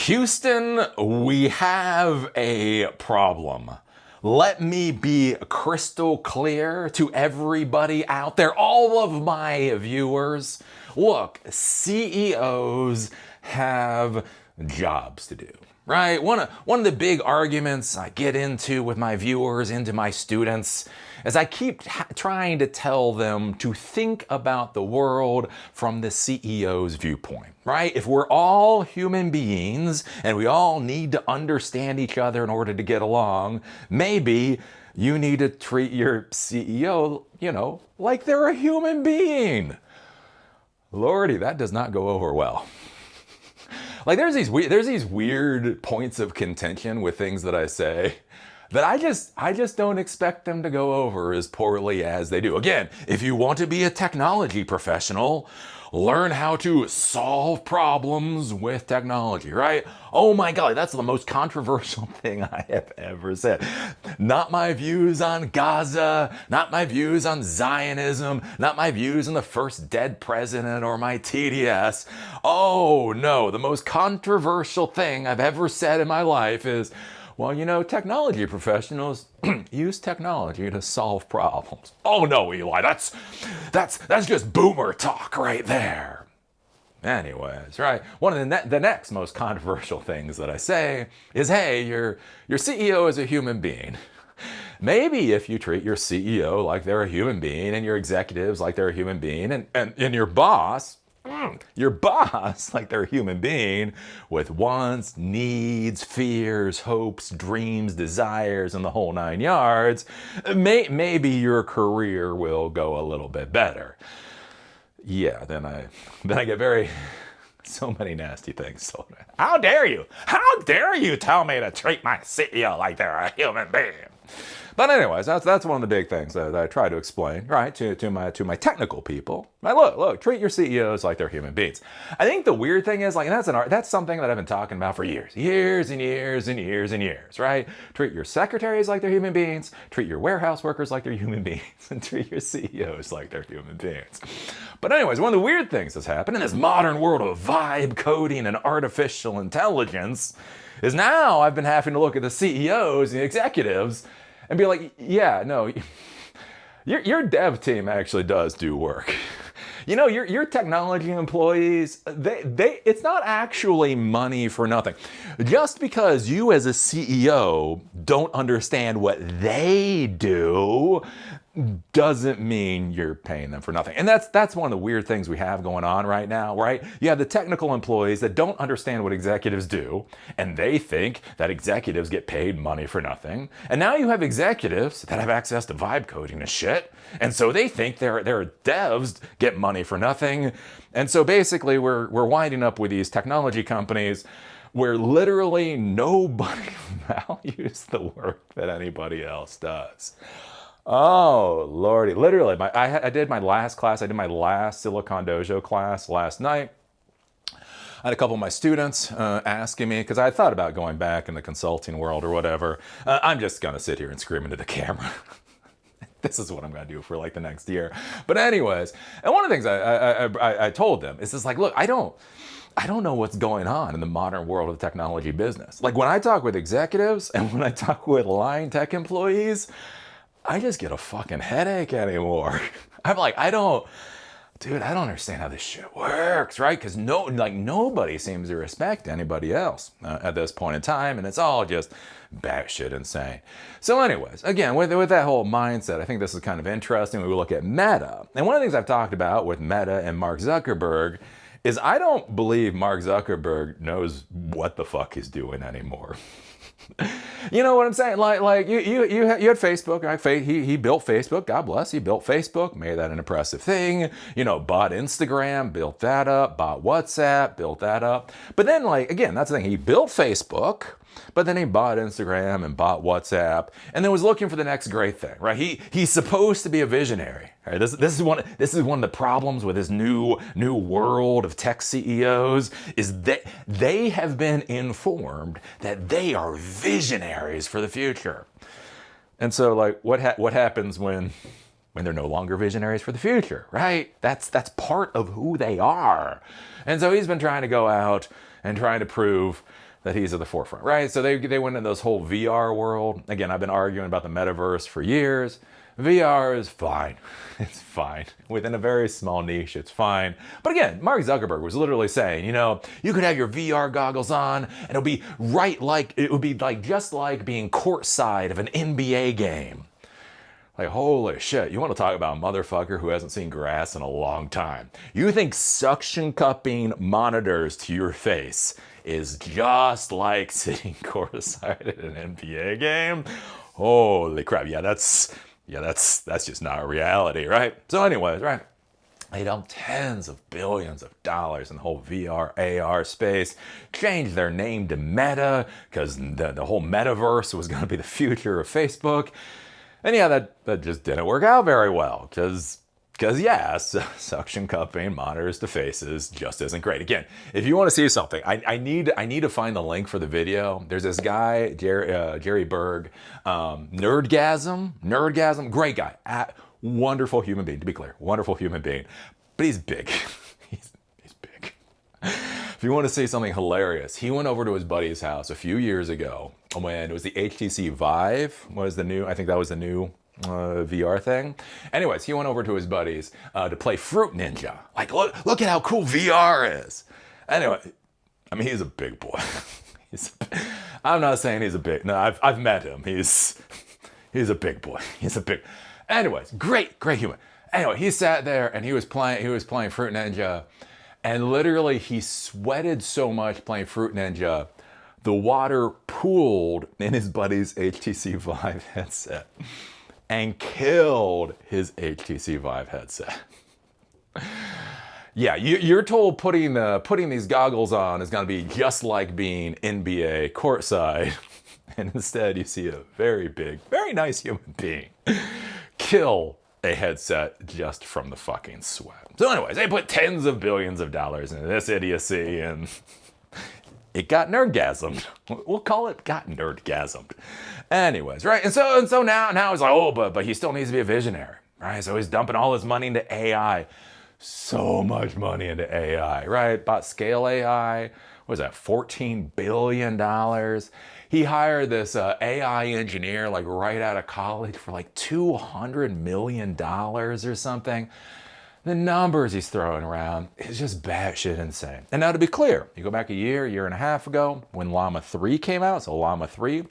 Houston, we have a problem. Let me be crystal clear to everybody out there, all of my viewers. Look, CEOs have jobs to do, right? One of the big arguments I get into with my viewers, into my students, is I keep trying to tell them to think about the world from the CEO's viewpoint, right? If we're all human beings and we all need to understand each other in order to get along, maybe you need to treat your CEO, like they're a human being. Lordy, that does not go over well. Like there's these weird points of contention with things that I say that I just don't expect them to go over as poorly as they do. Again, if you want to be a technology professional, learn how to solve problems with technology, right? Oh my God, that's the most controversial thing I have ever said. Not my views on Gaza, not my views on Zionism, not my views on the first dead president or my TDS. Oh no, the most controversial thing I've ever said in my life is, well, technology professionals use technology to solve problems. Oh no, Eli, that's just boomer talk right there. Anyways, right? One of the next most controversial things that I say is, hey, your CEO is a human being. Maybe if you treat your CEO like they're a human being and your executives like they're a human being and your boss like they're a human being with wants, needs, fears, hopes, dreams, desires, and the whole 9 yards, maybe your career will go a little bit better. Yeah, then I get so many nasty things. So, how dare you tell me to treat my CEO like they're a human being? But anyways, that's one of the big things that I try to explain, right, to my technical people. Right, look, treat your CEOs like they're human beings. I think the weird thing is, that's something that I've been talking about for years and years, right? Treat your secretaries like they're human beings, treat your warehouse workers like they're human beings, and treat your CEOs like they're human beings. But anyways, one of the weird things that's happened in this modern world of vibe coding and artificial intelligence is now I've been having to look at the CEOs and the executives and be like, yeah, no, your dev team actually does do work. Your technology employees, it's not actually money for nothing. Just because you as a CEO don't understand what they do doesn't mean you're paying them for nothing. And that's one of the weird things we have going on right now, right? You have the technical employees that don't understand what executives do, and they think that executives get paid money for nothing. And now you have executives that have access to vibe coding and shit, and so they think their devs get money for nothing. And so basically we're winding up with these technology companies where literally nobody values the work that anybody else does. Oh, Lordy. Literally, I did my last Silicon Dojo class last night. I had a couple of my students asking me, because I thought about going back in the consulting world or whatever. I'm just going to sit here and scream into the camera. This is what I'm going to do for like the next year. But anyways, and one of the things I told them is just like, look, I don't know what's going on in the modern world of the technology business. Like when I talk with executives and when I talk with line tech employees, I just get a fucking headache anymore. I'm like, I don't understand how this shit works, right? Because nobody seems to respect anybody else at this point in time, and it's all just batshit insane. So anyways, again, with that whole mindset, I think this is kind of interesting when we look at Meta. And one of the things I've talked about with Meta and Mark Zuckerberg is I don't believe Mark Zuckerberg knows what the fuck he's doing anymore. You know what I'm saying? Like you had Facebook, right? He built Facebook. God bless. He built Facebook, made that an impressive thing. Bought Instagram, built that up. Bought WhatsApp, built that up. But then, again, that's the thing. He built Facebook, but then he bought Instagram and bought WhatsApp, and then was looking for the next great thing, right? He's supposed to be a visionary. Right? This is one of the problems with this new world of tech CEOs is that they have been informed that they are visionaries for the future. And so what happens when they're no longer visionaries for the future, right? That's part of who they are. And so he's been trying to go out and trying to prove that he's at the forefront, right? So they went into this whole VR world. Again, I've been arguing about the metaverse for years. VR is fine. It's fine. Within a very small niche, it's fine. But again, Mark Zuckerberg was literally saying, you could have your VR goggles on and it would be just like being courtside of an NBA game. Like, holy shit, you want to talk about a motherfucker who hasn't seen grass in a long time. You think suction cupping monitors to your face is just like sitting courtside at an NBA game? Holy crap, that's just not a reality, right? So anyways, right? They dumped tens of billions of dollars in the whole VR, AR space, changed their name to Meta because the whole metaverse was going to be the future of Facebook. And yeah, that just didn't work out very well because suction cupping monitors to faces just isn't great. Again, if you want to see something, I need to find the link for the video. There's this guy, Jerry Berg, Nerdgasm, great guy, wonderful human being, to be clear, wonderful human being, but he's big. he's big. If you want to see something hilarious, he went over to his buddy's house a few years ago when it was the HTC Vive I think that was the new VR thing. Anyways, he went over to his buddies to play Fruit Ninja. Like, look at how cool VR is. Anyway, I mean, he's a big boy. I'm not saying he's a big. No, I've met him. He's a big boy. Anyways, great human. Anyway, he sat there and he was playing Fruit Ninja, and literally he sweated so much playing Fruit Ninja, the water pooled in his buddy's HTC Vive headset and killed his HTC Vive headset. Yeah, you're told putting these goggles on is going to be just like being NBA courtside, and instead you see a very big, very nice human being kill a headset just from the fucking sweat. So anyways, they put tens of billions of dollars into this idiocy, and it got nerdgasmed. We'll call it got nerdgasmed. Anyways, right? And so now it's like, oh, but he still needs to be a visionary, right? So he's dumping all his money into AI. So much money into AI, right? Bought Scale AI. What was that? $14 billion. He hired this AI engineer like right out of college for like $200 million or something. The numbers he's throwing around is just batshit insane. And now to be clear, you go back a year and a half ago when Llama 3 came out. So Llama 3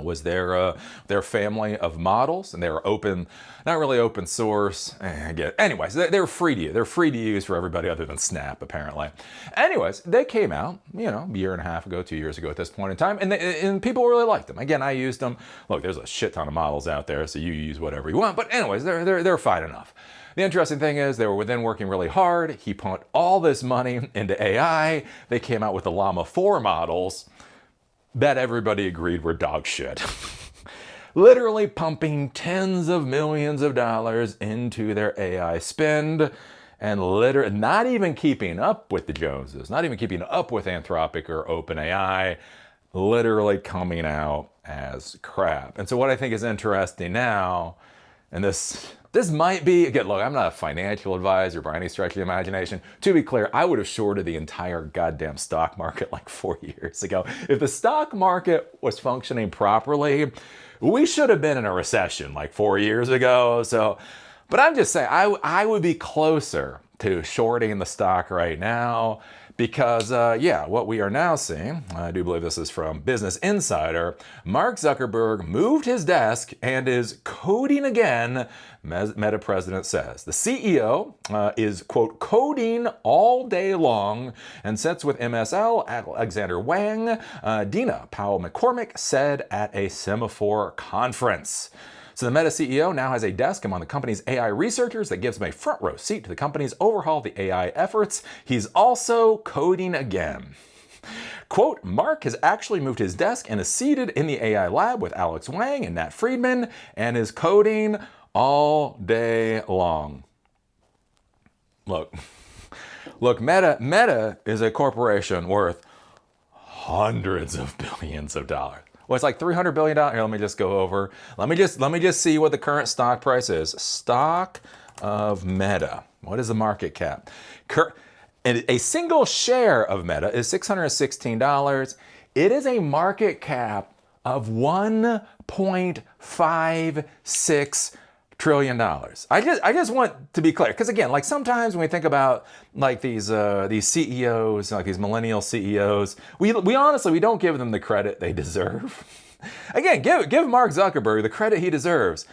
was their family of models, and they were open, not really open source. Anyways, they're free to use. They're free to use for everybody other than Snap, apparently. Anyways, they came out, a year and a half ago, 2 years ago at this point in time, and people really liked them. Again, I used them. Look, there's a shit ton of models out there, so you use whatever you want. But anyways, they're fine enough. The interesting thing is they were then working really hard. He put all this money into AI. They came out with the Llama 4 models that everybody agreed were dog shit. Literally pumping tens of millions of dollars into their AI spend and not even keeping up with the Joneses, not even keeping up with Anthropic or OpenAI, literally coming out as crap. And so what I think is interesting now, and this might be, again, look, I'm not a financial advisor by any stretch of the imagination. To be clear, I would have shorted the entire goddamn stock market like 4 years ago. If the stock market was functioning properly, we should have been in a recession like 4 years ago. So, but I'm just saying, I would be closer to shorting the stock right now because, what we are now seeing, I do believe this is from Business Insider, Mark Zuckerberg moved his desk and is coding again, Meta president says. The CEO is, quote, coding all day long and sits with MSL, Alexander Wang, Dina Powell McCormick said at a Semaphore conference. So the Meta CEO now has a desk among the company's AI researchers that gives him a front row seat to the company's overhaul of the AI efforts. He's also coding again. Quote, Mark has actually moved his desk and is seated in the AI lab with Alex Wang and Nat Friedman and is coding all day long. Look, Meta is a corporation worth hundreds of billions of dollars. Well, it's like $300 billion. Here, let me just go over. Let me just see what the current stock price is. Stock of Meta. What is the market cap? And a single share of Meta is $616. It is a market cap of $1.56 trillion. I just want to be clear, because again, like sometimes when we think about like these CEOs, like these millennial CEOs, we honestly, we don't give them the credit they deserve. Again, give Mark Zuckerberg the credit he deserves.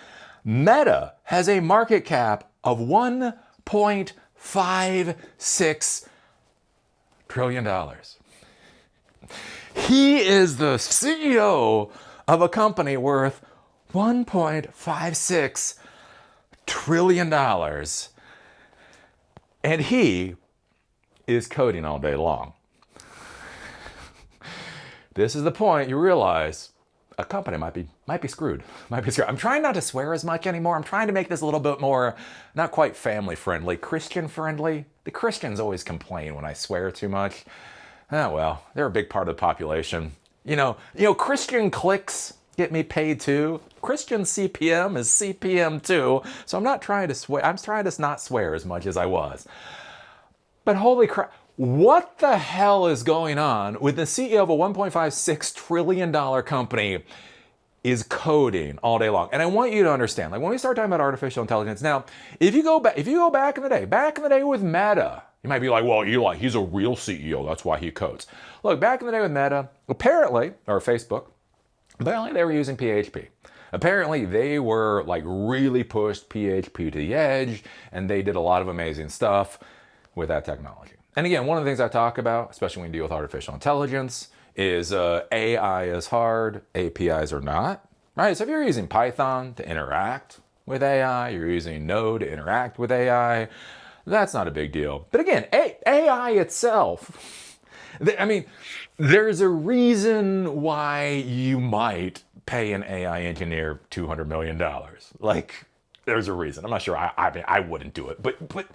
Meta has a market cap of $1.56 trillion. He is the CEO of a company worth $1.56 trillion. And he is coding all day long. This is the point you realize a company might be screwed. I'm trying not to swear as much anymore. I'm trying to make this a little bit more, not quite family friendly, Christian friendly. The Christians always complain when I swear too much. Oh well, they're a big part of the population. You know, Christian clicks get me paid too. Christian CPM is CPM too. So I'm not trying to swear. I'm trying to not swear as much as I was. But holy crap. What the hell is going on with the CEO of a $1.56 trillion company is coding all day long? And I want you to understand, like when we start talking about artificial intelligence, now, if you go back in the day with Meta, you might be like, well, Eli, he's a real CEO. That's why he codes. Look, back in the day with Meta, apparently, or Facebook, apparently they were using PHP. Apparently they were like really pushed PHP to the edge, and they did a lot of amazing stuff with that technology. And again, one of the things I talk about, especially when you deal with artificial intelligence, is AI is hard, APIs are not. Right? So if you're using Python to interact with AI, you're using Node to interact with AI, that's not a big deal. But again, AI itself, I mean, there's a reason why you might pay an AI engineer $200 million. Like, there's a reason. I'm not sure. I wouldn't do it, but.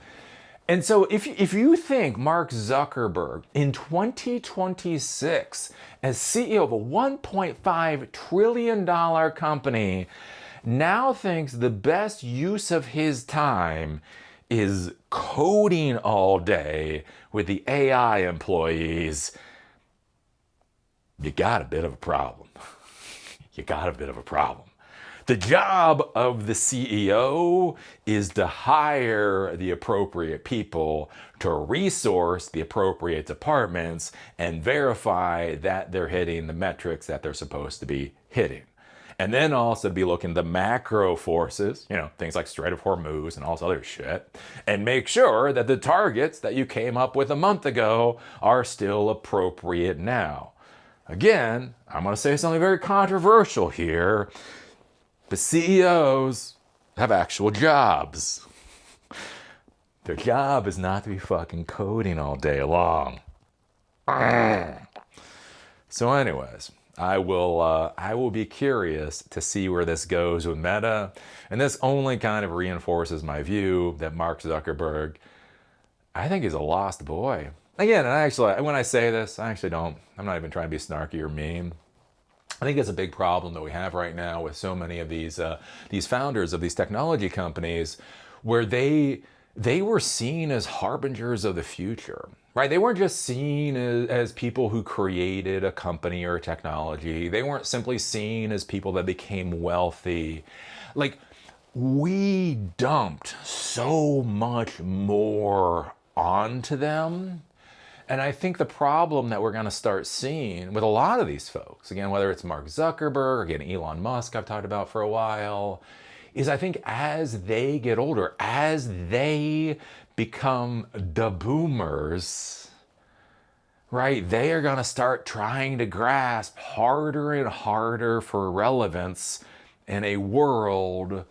And so if you think Mark Zuckerberg in 2026 as CEO of a $1.5 trillion company now thinks the best use of his time is coding all day with the AI employees, you got a bit of a problem. The job of the CEO is to hire the appropriate people, to resource the appropriate departments, and verify that they're hitting the metrics that they're supposed to be hitting. And then also be looking at the macro forces, things like Strait of Hormuz and all this other shit, and make sure that the targets that you came up with a month ago are still appropriate now. Again, I'm going to say something very controversial here. But CEOs have actual jobs. Their job is not to be fucking coding all day long. So anyways, I will be curious to see where this goes with Meta. And this only kind of reinforces my view that Mark Zuckerberg, I think, is a lost boy. Again, when I say this, I'm not even trying to be snarky or mean. I think it's a big problem that we have right now with so many of these founders of these technology companies, where they were seen as harbingers of the future, right? They weren't just seen as people who created a company or a technology. They weren't simply seen as people that became wealthy. Like, we dumped so much more onto them. And I think the problem that we're going to start seeing with a lot of these folks, again, whether it's Mark Zuckerberg, again, Elon Musk, I've talked about for a while, is I think as they get older, as they become the boomers, right, they are going to start trying to grasp harder and harder for relevance in a world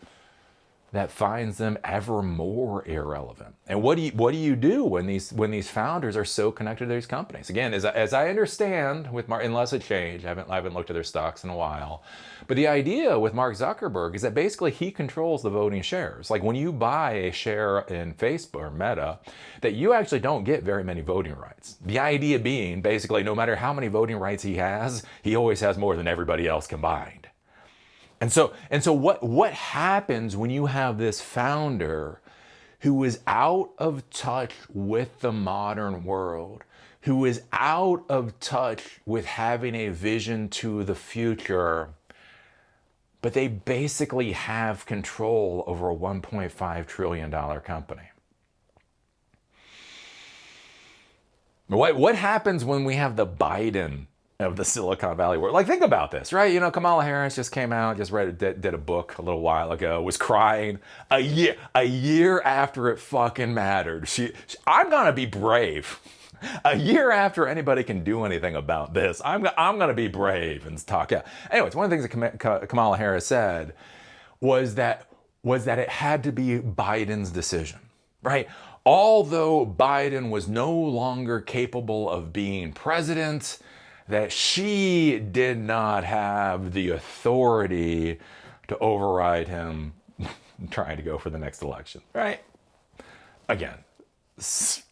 that finds them ever more irrelevant. And what do you do when these founders are so connected to these companies? Again, as I understand with Mark, unless it changed, I haven't looked at their stocks in a while. But the idea with Mark Zuckerberg is that basically he controls the voting shares. Like when you buy a share in Facebook or Meta, that you actually don't get very many voting rights. The idea being basically no matter how many voting rights he always has more than everybody else combined. And so what happens when you have this founder who is out of touch with the modern world, who is out of touch with having a vision to the future, but they basically have control over a $1.5 trillion company. What happens when we have the Biden of the Silicon Valley world? Like, think about this, right? You know, Kamala Harris just came out, just did a book a little while ago, was crying a year after it fucking mattered. I'm gonna be brave. A year after anybody can do anything about this, I'm gonna be brave and talk out. Anyways, one of the things that Kamala Harris said was that it had to be Biden's decision, right? Although Biden was no longer capable of being president, that she did not have the authority to override him trying to go for the next election, right? Again, just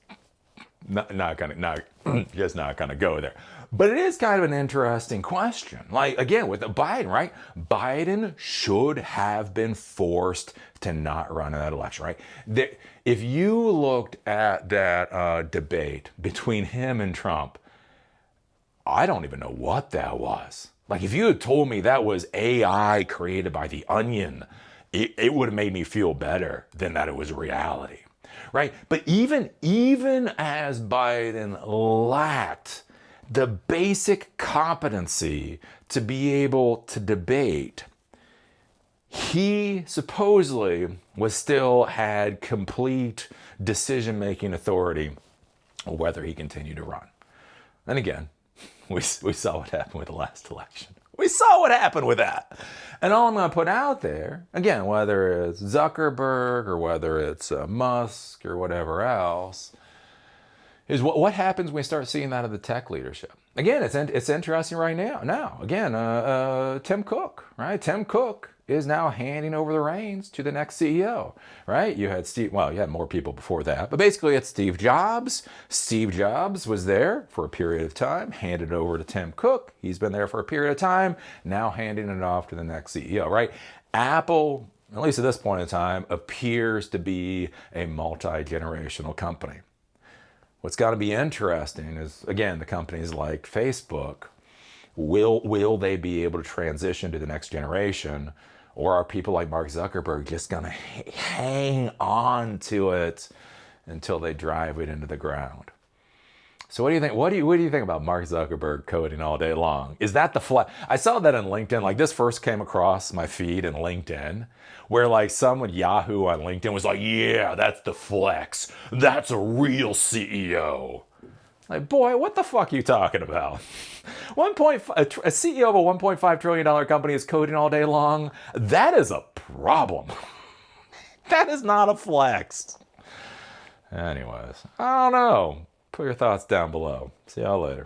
not gonna go there. But it is kind of an interesting question. Like, again, with Biden, right? Biden should have been forced to not run in that election, right? If you looked at that debate between him and Trump, I don't even know what that was. Like, if you had told me that was AI created by The Onion, it would have made me feel better than that it was reality, right? But even as Biden lacked the basic competency to be able to debate, he supposedly still had complete decision-making authority whether he continued to run. And again, we saw what happened with the last election. We saw what happened with that. And all I'm going to put out there, again, whether it's Zuckerberg or whether it's Musk or whatever else, is what happens when we start seeing that of the tech leadership. Again, it's interesting right now. Again, Tim Cook, right? Tim Cook is now handing over the reins to the next CEO, right? You had you had more people before that, but basically it's Steve Jobs. Steve Jobs was there for a period of time, handed it over to Tim Cook. He's been there for a period of time, now handing it off to the next CEO, right? Apple, at least at this point in time, appears to be a multi-generational company. What's got to be interesting is, again, the companies like Facebook, will they be able to transition to the next generation? Or are people like Mark Zuckerberg just going to hang on to it until they drive it into the ground? So what do you think? What do you think about Mark Zuckerberg coding all day long? Is that the flex? I saw that on LinkedIn. Like, this first came across my feed in LinkedIn, where like someone Yahoo on LinkedIn was like, "Yeah, that's the flex. That's a real CEO." Like, boy, what the fuck are you talking about? A CEO of a $1.5 trillion company is coding all day long. That is a problem. That is not a flex. Anyways, I don't know. Put your thoughts down below. See y'all later.